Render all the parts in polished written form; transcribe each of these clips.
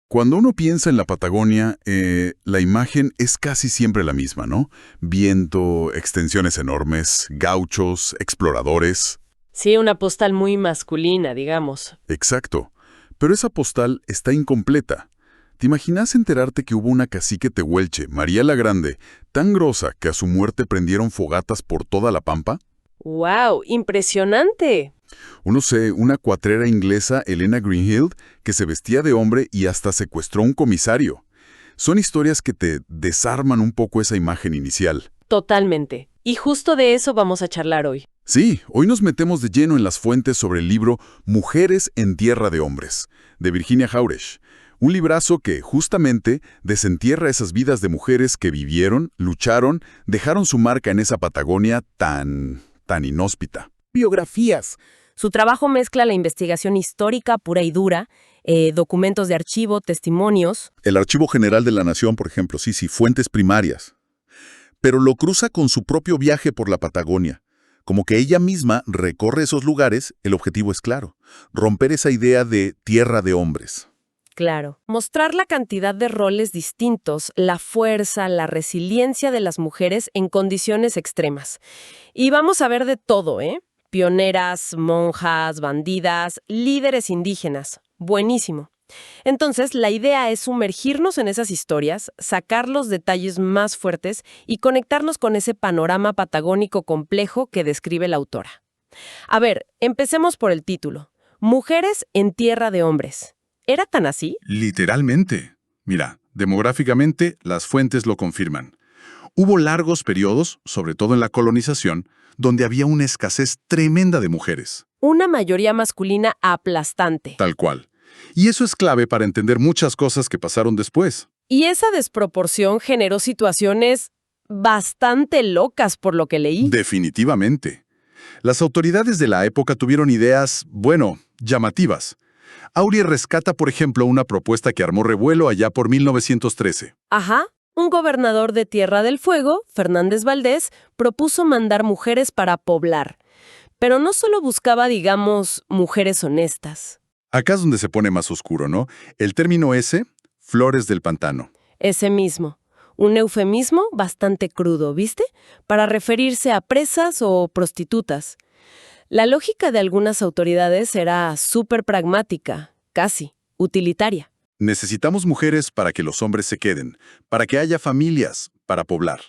Cuando uno piensa en la Patagonia, la imagen es casi siempre la misma, ¿no? Viento, extensiones enormes, gauchos, exploradores. Sí, una postal muy masculina, digamos. Exacto. Pero esa postal está incompleta. ¿Te imaginas enterarte que hubo una cacique tehuelche, María la Grande, tan grosa que a su muerte prendieron fogatas por toda la pampa? ¡Wow! ¡Impresionante! Uno sé, una cuatrera inglesa, Helena Greenhill, que se vestía de hombre y hasta secuestró a un comisario. Son historias que te desarman un poco esa imagen inicial. Totalmente. Y justo de eso vamos a charlar hoy. Sí, hoy nos metemos de lleno en las fuentes sobre el libro Mujeres en Tierra de Hombres, de Virginia Jauregui. Un librazo que, justamente, desentierra esas vidas de mujeres que vivieron, lucharon, dejaron su marca en esa Patagonia tan inhóspita. Biografías. Su trabajo mezcla la investigación histórica pura y dura, documentos de archivo, testimonios. El Archivo General de la Nación, por ejemplo, sí, fuentes primarias. Pero lo cruza con su propio viaje por la Patagonia. Como que ella misma recorre esos lugares, el objetivo es claro, romper esa idea de tierra de hombres. Claro. Mostrar la cantidad de roles distintos, la fuerza, la resiliencia de las mujeres en condiciones extremas. Y vamos a ver de todo, ¿eh? Pioneras, monjas, bandidas, líderes indígenas. Buenísimo. Entonces, la idea es sumergirnos en esas historias, sacar los detalles más fuertes y conectarnos con ese panorama patagónico complejo que describe la autora. A ver, empecemos por el título. Mujeres en tierra de hombres. ¿Era tan así? Literalmente. Mira, demográficamente las fuentes lo confirman. Hubo largos periodos, sobre todo en la colonización, donde había una escasez tremenda de mujeres. Una mayoría masculina aplastante. Tal cual. Y eso es clave para entender muchas cosas que pasaron después. Y esa desproporción generó situaciones bastante locas por lo que leí. Definitivamente. Las autoridades de la época tuvieron ideas, bueno, llamativas. Aurea rescata, por ejemplo, una propuesta que armó revuelo allá por 1913. Ajá. Un gobernador de Tierra del Fuego, Fernández Valdés, propuso mandar mujeres para poblar. Pero no solo buscaba, digamos, mujeres honestas. Acá es donde se pone más oscuro, ¿no? El término ese, flores del pantano. Ese mismo. Un eufemismo bastante crudo, ¿viste? Para referirse a presas o prostitutas. La lógica de algunas autoridades era súper pragmática, casi utilitaria. Necesitamos mujeres para que los hombres se queden, para que haya familias, para poblar.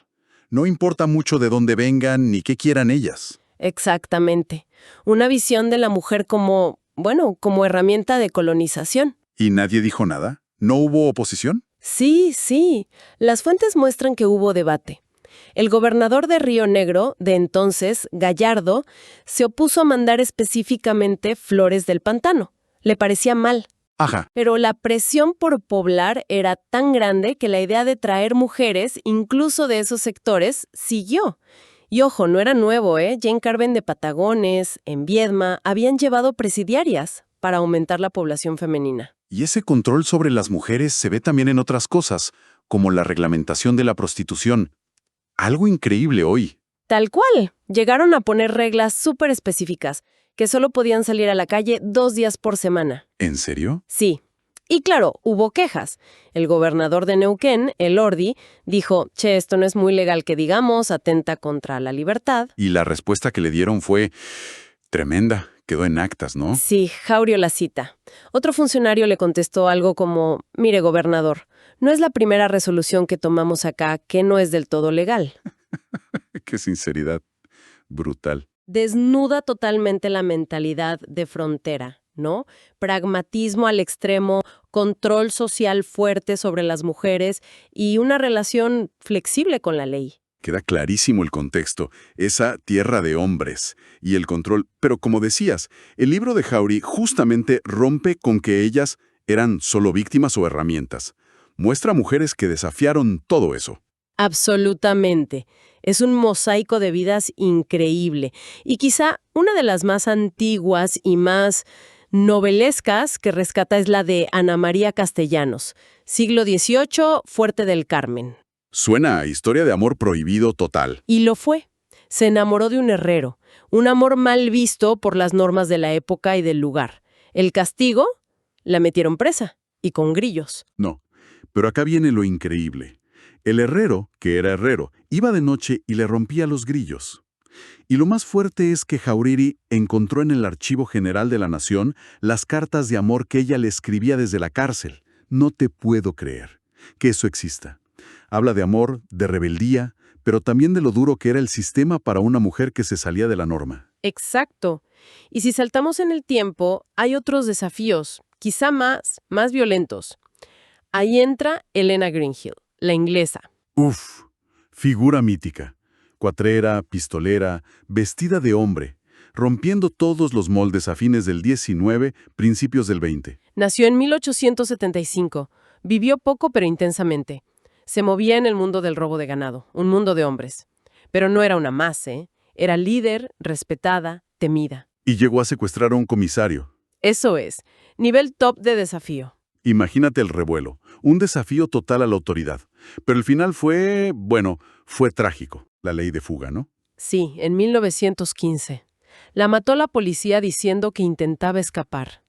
No importa mucho de dónde vengan ni qué quieran ellas. Exactamente. Una visión de la mujer como, bueno, como herramienta de colonización. ¿Y nadie dijo nada? ¿No hubo oposición? Sí. Las fuentes muestran que hubo debate. El gobernador de Río Negro, de entonces, Gallardo, se opuso a mandar específicamente flores del pantano. Le parecía mal. Ajá. Pero la presión por poblar era tan grande que la idea de traer mujeres, incluso de esos sectores, siguió. Y ojo, no era nuevo, ¿eh? Jane Carven de Patagones, en Viedma, habían llevado presidiarias para aumentar la población femenina. Y ese control sobre las mujeres se ve también en otras cosas, como la reglamentación de la prostitución. Algo increíble hoy. Tal cual. Llegaron a poner reglas súper específicas, que solo podían salir a la calle 2 días por semana. ¿En serio? Sí. Y claro, hubo quejas. El gobernador de Neuquén, Elordi, dijo, esto no es muy legal que digamos, atenta contra la libertad. Y la respuesta que le dieron fue tremenda. Quedó en actas, ¿no? Sí, Jauregui la cita. Otro funcionario le contestó algo como, mire, gobernador, no es la primera resolución que tomamos acá que no es del todo legal. Qué sinceridad. Brutal. Desnuda totalmente la mentalidad de frontera, ¿no? Pragmatismo al extremo, control social fuerte sobre las mujeres y una relación flexible con la ley. Queda clarísimo el contexto, esa tierra de hombres y el control. Pero como decías, el libro de Jauregui justamente rompe con que ellas eran solo víctimas o herramientas. Muestra mujeres que desafiaron todo eso. Absolutamente. Es un mosaico de vidas increíble. Y quizá una de las más antiguas y más novelescas que rescata es la de Ana María Castellanos, siglo XVIII, Fuerte del Carmen. Suena a historia de amor prohibido total. Y lo fue. Se enamoró de un herrero, un amor mal visto por las normas de la época y del lugar. El castigo, la metieron presa. y con grillos. No, pero acá viene lo increíble. El herrero, que era herrero, iba de noche y le rompía los grillos. Y lo más fuerte es que Jáuregui encontró en el Archivo General de la Nación las cartas de amor que ella le escribía desde la cárcel. No te puedo creer que eso exista. Habla de amor, de rebeldía, pero también de lo duro que era el sistema para una mujer que se salía de la norma. Exacto. Y si saltamos en el tiempo, hay otros desafíos, quizá más violentos. Ahí entra Helena Greenhill, la inglesa. Uf, figura mítica. Cuatrera, pistolera, vestida de hombre, rompiendo todos los moldes a fines del 19, principios del 20. Nació en 1875. Vivió poco pero intensamente. Se movía en el mundo del robo de ganado, un mundo de hombres. Pero no era una más, ¿eh? Era líder, respetada, temida. Y llegó a secuestrar a un comisario. Eso es, nivel top de desafío. Imagínate el revuelo, un desafío total a la autoridad. Pero el final fue trágico, la ley de fuga, ¿no? Sí, en 1915. La mató la policía diciendo que intentaba escapar.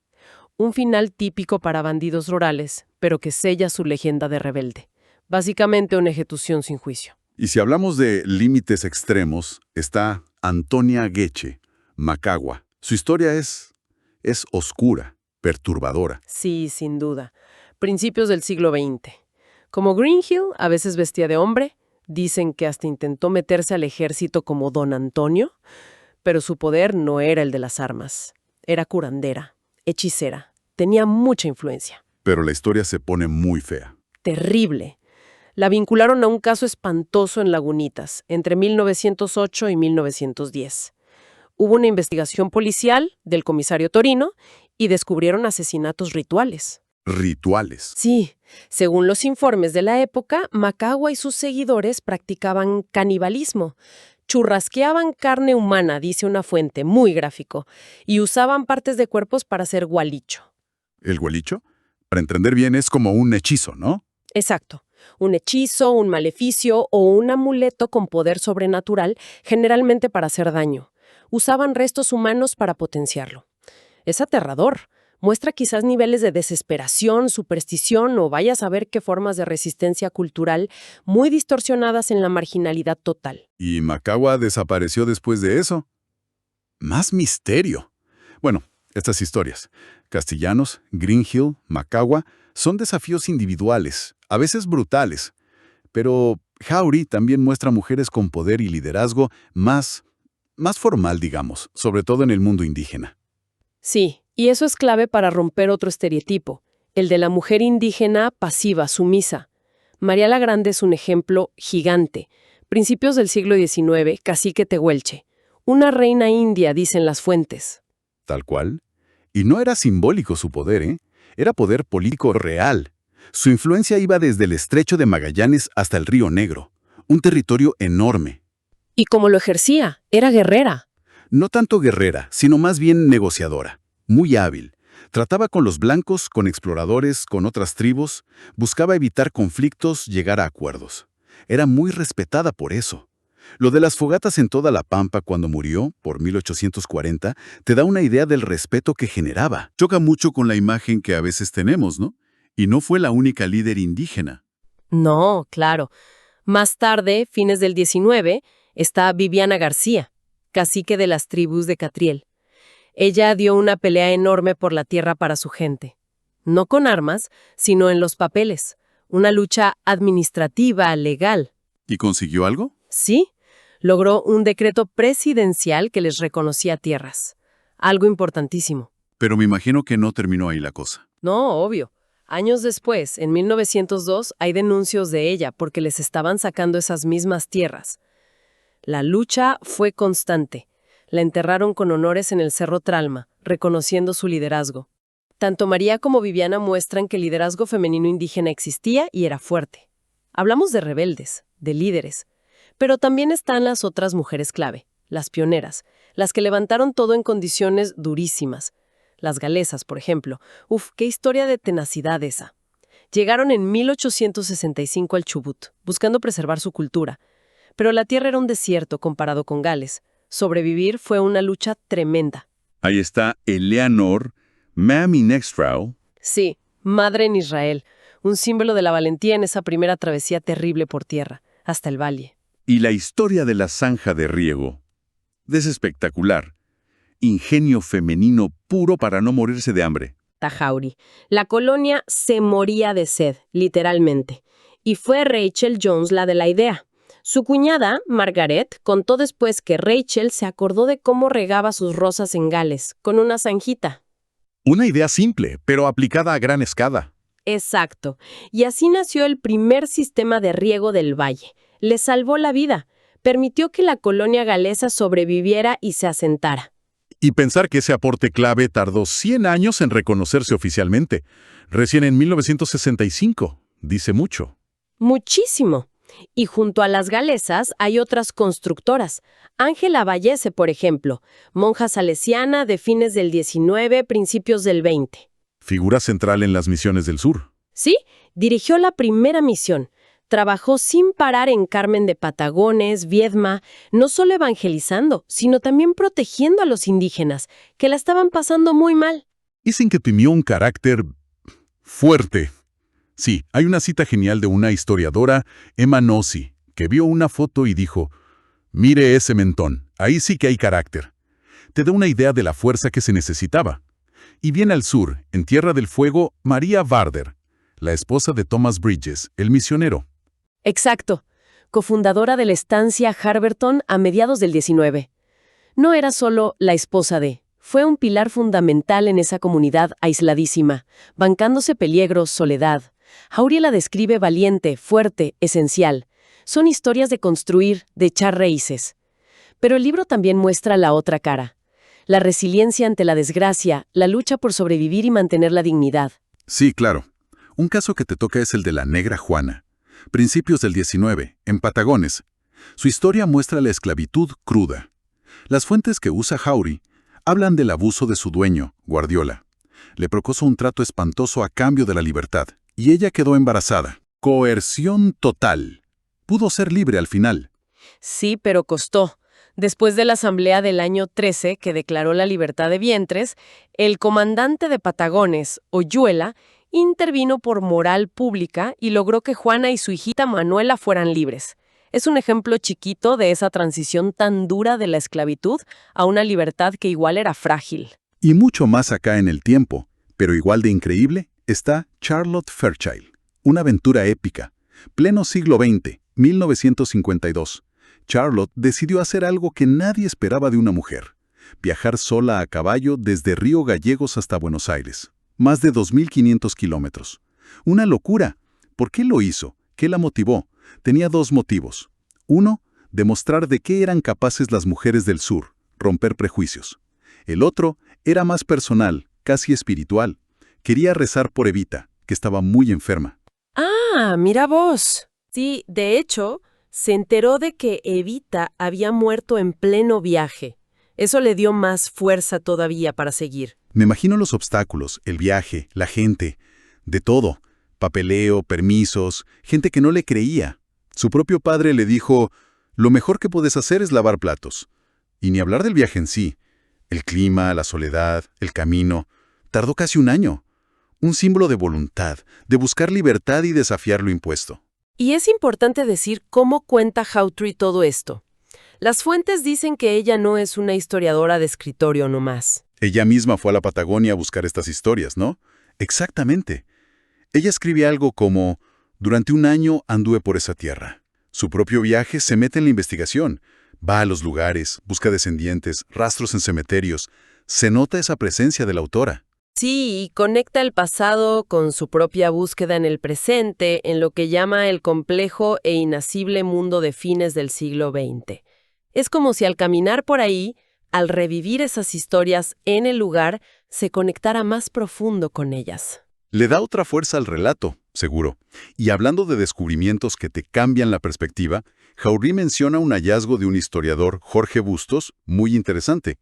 Un final típico para bandidos rurales, pero que sella su leyenda de rebelde. Básicamente una ejecución sin juicio. Y si hablamos de límites extremos, está Antonia Gueche, Macagua. Su historia es oscura, perturbadora. Sí, sin duda. Principios del siglo XX. Como Greenhill, a veces vestía de hombre, dicen que hasta intentó meterse al ejército como don Antonio, pero su poder no era el de las armas. Era curandera, hechicera, tenía mucha influencia. Pero la historia se pone muy fea. Terrible. La vincularon a un caso espantoso en Lagunitas, entre 1908 y 1910. Hubo una investigación policial del comisario Torino y descubrieron asesinatos rituales. Rituales. Sí, según los informes de la época, Macagua y sus seguidores practicaban canibalismo. Churrasqueaban carne humana, dice una fuente, muy gráfico, y usaban partes de cuerpos para hacer gualicho. ¿El gualicho? Para entender bien, es como un hechizo, ¿no? Exacto. Un hechizo, un maleficio o un amuleto con poder sobrenatural, generalmente para hacer daño. Usaban restos humanos para potenciarlo. Es aterrador. Muestra quizás niveles de desesperación, superstición o vaya a saber qué formas de resistencia cultural muy distorsionadas en la marginalidad total. ¿Y Macagua desapareció después de eso? Más misterio. Bueno, estas historias, Castellanos, Greenhill, Macagua, son desafíos individuales, a veces brutales. Pero Jáuregui también muestra mujeres con poder y liderazgo más formal, digamos, sobre todo en el mundo indígena. Sí, y eso es clave para romper otro estereotipo, el de la mujer indígena pasiva, sumisa. María la Grande es un ejemplo gigante. Principios del siglo XIX, cacique tehuelche. Una reina india, dicen las fuentes. Tal cual. Y no era simbólico su poder, ¿eh? Era poder político real. Su influencia iba desde el Estrecho de Magallanes hasta el Río Negro, un territorio enorme. ¿Y cómo lo ejercía? Era guerrera. No tanto guerrera, sino más bien negociadora. Muy hábil. Trataba con los blancos, con exploradores, con otras tribus. Buscaba evitar conflictos, llegar a acuerdos. Era muy respetada por eso. Lo de las fogatas en toda la Pampa cuando murió, por 1840, te da una idea del respeto que generaba. Choca mucho con la imagen que a veces tenemos, ¿no? Y no fue la única líder indígena. No, claro. Más tarde, fines del XIX, está Viviana García, cacique de las tribus de Catriel. Ella dio una pelea enorme por la tierra para su gente. No con armas, sino en los papeles. Una lucha administrativa, legal. ¿Y consiguió algo? Sí, logró un decreto presidencial que les reconocía tierras. Algo importantísimo. Pero me imagino que no terminó ahí la cosa. No, obvio. Años después, en 1902, hay denuncios de ella porque les estaban sacando esas mismas tierras. La lucha fue constante. La enterraron con honores en el Cerro Tralma, reconociendo su liderazgo. Tanto María como Viviana muestran que el liderazgo femenino indígena existía y era fuerte. Hablamos de rebeldes, de líderes. Pero también están las otras mujeres clave, las pioneras, las que levantaron todo en condiciones durísimas. Las galesas, por ejemplo. Uf, qué historia de tenacidad esa. Llegaron en 1865 al Chubut, buscando preservar su cultura. Pero la tierra era un desierto comparado con Gales. Sobrevivir fue una lucha tremenda. Ahí está Eleanor Mammy Nextfrau. Sí, Madre en Israel, un símbolo de la valentía en esa primera travesía terrible por tierra, hasta el valle. Y la historia de la zanja de riego. Es espectacular. Ingenio femenino puro para no morirse de hambre. Tajauri. La colonia se moría de sed, literalmente. Y fue Rachel Jones la de la idea. Su cuñada, Margaret, contó después que Rachel se acordó de cómo regaba sus rosas en Gales, con una zanjita. Una idea simple, pero aplicada a gran escala. Exacto. Y así nació el primer sistema de riego del valle. Le salvó la vida. Permitió que la colonia galesa sobreviviera y se asentara. Y pensar que ese aporte clave tardó 100 años en reconocerse oficialmente. Recién en 1965. Dice mucho. Muchísimo. Y junto a las galesas hay otras constructoras. Ángela Vallese, por ejemplo, monja salesiana de fines del 19, principios del 20. Figura central en las misiones del sur. Sí, dirigió la primera misión. Trabajó sin parar en Carmen de Patagones, Viedma, no solo evangelizando, sino también protegiendo a los indígenas, que la estaban pasando muy mal. Dicen que imprimió un carácter fuerte. Sí, hay una cita genial de una historiadora, Emma Nossi, que vio una foto y dijo, «Mire ese mentón, ahí sí que hay carácter». Te da una idea de la fuerza que se necesitaba. Y bien al sur, en Tierra del Fuego, María Varder, la esposa de Thomas Bridges, el misionero. Exacto, cofundadora de la estancia Harberton a mediados del 19. No era solo la esposa de, fue un pilar fundamental en esa comunidad aisladísima, bancándose peligros, soledad. Jauregui la describe valiente, fuerte, esencial. Son historias de construir, de echar raíces. Pero el libro también muestra la otra cara. La resiliencia ante la desgracia, la lucha por sobrevivir y mantener la dignidad. Sí, claro. Un caso que te toca es el de la Negra Juana. Principios del 19, en Patagones. Su historia muestra la esclavitud cruda. Las fuentes que usa Jauregui hablan del abuso de su dueño, Guardiola. Le propuso un trato espantoso a cambio de la libertad, y ella quedó embarazada. Coerción total. Pudo ser libre al final. Sí, pero costó. Después de la asamblea del año 13, que declaró la libertad de vientres, el comandante de Patagones, Oyuela, intervino por moral pública y logró que Juana y su hijita Manuela fueran libres. Es un ejemplo chiquito de esa transición tan dura de la esclavitud a una libertad que igual era frágil. Y mucho más acá en el tiempo, pero igual de increíble, está Charlotte Fairchild. Una aventura épica. Pleno siglo XX, 1952. Charlotte decidió hacer algo que nadie esperaba de una mujer. Viajar sola a caballo desde Río Gallegos hasta Buenos Aires. Más de 2.500 kilómetros. Una locura. ¿Por qué lo hizo? ¿Qué la motivó? Tenía dos motivos. Uno, demostrar de qué eran capaces las mujeres del sur, romper prejuicios. El otro era más personal, casi espiritual. Quería rezar por Evita, que estaba muy enferma. Ah, mira vos. Sí, de hecho, se enteró de que Evita había muerto en pleno viaje. Eso le dio más fuerza todavía para seguir. Me imagino los obstáculos, el viaje, la gente, de todo. Papeleo, permisos, gente que no le creía. Su propio padre le dijo, lo mejor que puedes hacer es lavar platos. Y ni hablar del viaje en sí. El clima, la soledad, el camino. Tardó casi un año. Un símbolo de voluntad, de buscar libertad y desafiar lo impuesto. Y es importante decir cómo cuenta Hawtrey todo esto. Las fuentes dicen que ella no es una historiadora de escritorio nomás. Ella misma fue a la Patagonia a buscar estas historias, ¿no? Exactamente. Ella escribe algo como, durante un año anduve por esa tierra. Su propio viaje se mete en la investigación. Va a los lugares, busca descendientes, rastros en cementerios. Se nota esa presencia de la autora. Sí, y conecta el pasado con su propia búsqueda en el presente, en lo que llama el complejo e inacible mundo de fines del siglo XX. Es como si al caminar por ahí, al revivir esas historias en el lugar, se conectara más profundo con ellas. Le da otra fuerza al relato, seguro. Y hablando de descubrimientos que te cambian la perspectiva, Jauregui menciona un hallazgo de un historiador, Jorge Bustos, muy interesante.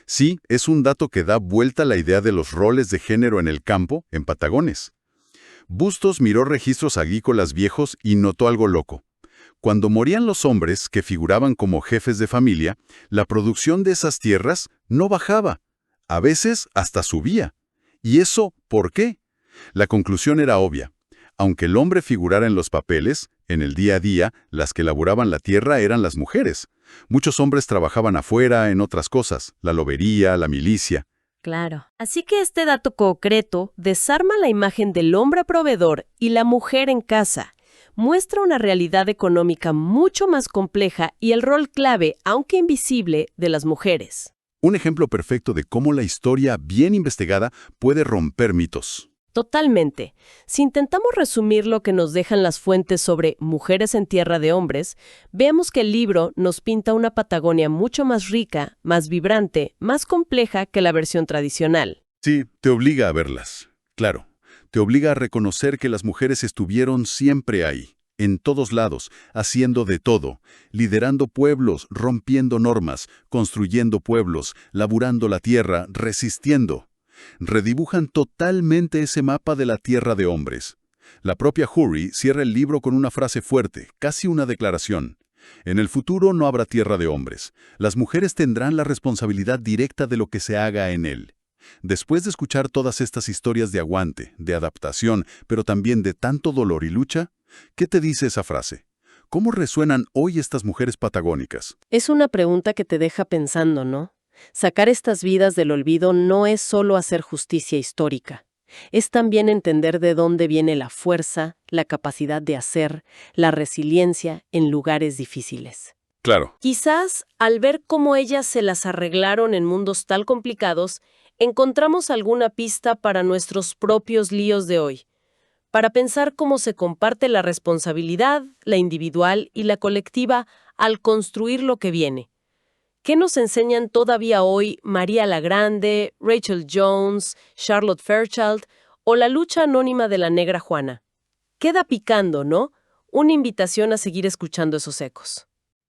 Sí, es un dato que da vuelta a la idea de los roles de género en el campo, en Patagones. Bustos miró registros agrícolas viejos y notó algo loco. Cuando morían los hombres, que figuraban como jefes de familia, la producción de esas tierras no bajaba. A veces hasta subía. ¿Y eso por qué? La conclusión era obvia. Aunque el hombre figurara en los papeles, en el día a día, las que laburaban la tierra eran las mujeres. Muchos hombres trabajaban afuera en otras cosas, la lobería, la milicia. Claro. Así que este dato concreto desarma la imagen del hombre proveedor y la mujer en casa. Muestra una realidad económica mucho más compleja y el rol clave, aunque invisible, de las mujeres. Un ejemplo perfecto de cómo la historia bien investigada puede romper mitos. Totalmente. Si intentamos resumir lo que nos dejan las fuentes sobre mujeres en tierra de hombres, veamos que el libro nos pinta una Patagonia mucho más rica, más vibrante, más compleja que la versión tradicional. Sí, te obliga a verlas. Claro, te obliga a reconocer que las mujeres estuvieron siempre ahí, en todos lados, haciendo de todo, liderando pueblos, rompiendo normas, construyendo pueblos, laburando la tierra, resistiendo. Redibujan totalmente ese mapa de la tierra de hombres. La propia Hurry cierra el libro con una frase fuerte, casi una declaración. En el futuro no habrá tierra de hombres. Las mujeres tendrán la responsabilidad directa de lo que se haga en él. Después de escuchar todas estas historias de aguante, de adaptación, pero también de tanto dolor y lucha, ¿qué te dice esa frase? ¿Cómo resuenan hoy estas mujeres patagónicas? Es una pregunta que te deja pensando, ¿no? Sacar estas vidas del olvido no es solo hacer justicia histórica. Es también entender de dónde viene la fuerza, la capacidad de hacer, la resiliencia en lugares difíciles. Claro. Quizás, al ver cómo ellas se las arreglaron en mundos tan complicados, encontramos alguna pista para nuestros propios líos de hoy, para pensar cómo se comparte la responsabilidad, la individual y la colectiva al construir lo que viene. ¿Qué nos enseñan todavía hoy María la Grande, Rachel Jones, Charlotte Fairchild o la lucha anónima de la negra Juana? Queda picando, ¿no? Una invitación a seguir escuchando esos ecos.